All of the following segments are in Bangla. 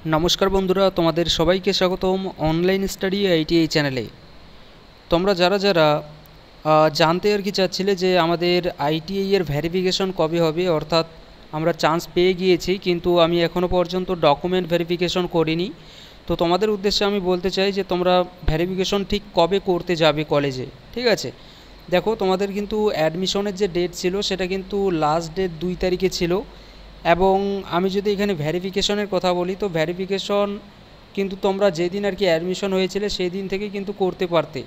নমস্কার বন্ধুরা, তোমাদের সবাইকে স্বাগতম অনলাইন স্টাডি আইটিআই চ্যানেলে। তোমরা যারা যারা জানতে আর কি চাচ্ছিলে যে আমাদের আইটিআই এর ভেরিফিকেশন কবে হবে, অর্থাৎ আমরা চান্স পেয়ে গিয়েছি কিন্তু আমি এখনও পর্যন্ত ডকুমেন্ট ভেরিফিকেশন করিনি। তো তোমাদের উদ্দেশ্যে আমি বলতে চাই যে তোমরা ভেরিফিকেশন ঠিক কবে করতে যাবে কলেজে, ঠিক আছে? দেখো, তোমাদের কিন্তু অ্যাডমিশনের যে ডেট ছিল সেটা কিন্তু লাস্ট ডেট 2 তারিখে ছিল। এবং আমি যদি এখানে ভেরিফিকেশনের কথা বলি, তো ভেরিফিকেশন কিন্তু তোমরা যেদিন আর কি অ্যাডমিশন হয়েছিলে সেই দিন থেকে কিন্তু করতে পারতে,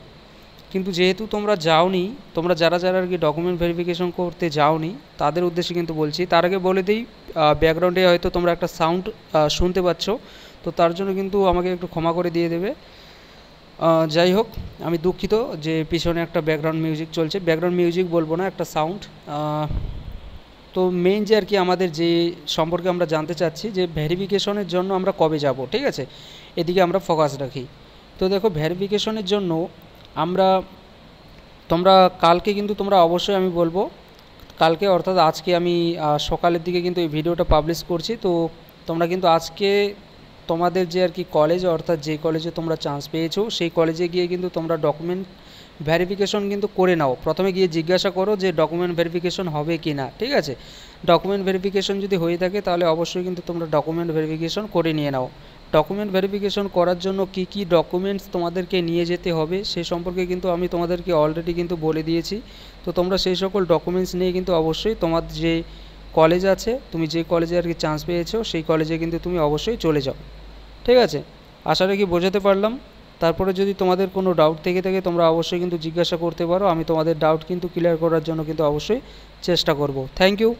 কিন্তু যেহেতু তোমরা যাওনি, তোমরা যারা যারা আর কি ডকুমেন্ট ভেরিফিকেশন করতে যাওনি তাদের উদ্দেশ্যে কিন্তু বলছি। তার আগে বলে দিই, ব্যাকগ্রাউন্ডে হয়তো তোমরা একটা সাউন্ড শুনতে পাচ্ছ, তো তার জন্য কিন্তু আমাকে একটু ক্ষমা করে দিয়ে দেবে। যাই হোক, আমি দুঃখিত যে পিছনে একটা ব্যাকগ্রাউন্ড মিউজিক চলছে। ব্যাকগ্রাউন্ড মিউজিক বলবো না, একটা সাউন্ড। তো মেইন যে আর কি আমাদের যে সম্পর্কে আমরা জানতে চাচ্ছি যে ভেরিফিকেশনের জন্য আমরা কবে যাব, ঠিক আছে? এদিকে আমরা ফোকাস রাখি। তো দেখো, ভেরিফিকেশনের জন্য আমরা তোমরা কালকে কিন্তু তোমরা অবশ্যই, আমি বলবো কালকে অর্থাৎ আজকে আমি সকালের দিকে কিন্তু এই ভিডিওটা পাবলিশ করছি। তো তোমরা কিন্তু আজকে তোমাদের যে আর কি কলেজ, অর্থাৎ যে কলেজে তোমরা চান্স পেয়েছো সেই কলেজে গিয়ে কিন্তু তোমরা ডকুমেন্ট ভেরিফিকেশন কিন্তু করে নাও। প্রথমে গিয়ে জিজ্ঞাসা করো যে ডকুমেন্ট ভেরিফিকেশন হবে কি না, ঠিক আছে? ডকুমেন্ট ভেরিফিকেশন যদি হয়ে থাকে তাহলে অবশ্যই কিন্তু তোমরা ডকুমেন্ট ভেরিফিকেশন করে নিয়ে নাও। ডকুমেন্ট ভেরিফিকেশন করার জন্য কি কি ডকুমেন্টস তোমাদেরকে নিয়ে যেতে হবে সে সম্পর্কে কিন্তু আমি তোমাদেরকে অলরেডি কিন্তু বলে দিয়েছি। তো তোমরা সেই সকল ডকুমেন্টস নিয়ে কিন্তু অবশ্যই তোমার যে কলেজ আছে, তুমি যে কলেজে আর কি চান্স পেয়েছো সেই কলেজে কিন্তু তুমি অবশ্যই চলে যাও, ঠিক আছে? আশা রাখি বোঝাতে পারলাম। তারপরে যদি তোমাদের কোনো ডাউট থেকে থাকে তোমরা অবশ্যই কিন্তু জিজ্ঞাসা করতে পারো, আমি তোমাদের ডাউট কিন্তু ক্লিয়ার করার জন্য কিন্তু অবশ্যই চেষ্টা করব। Thank you.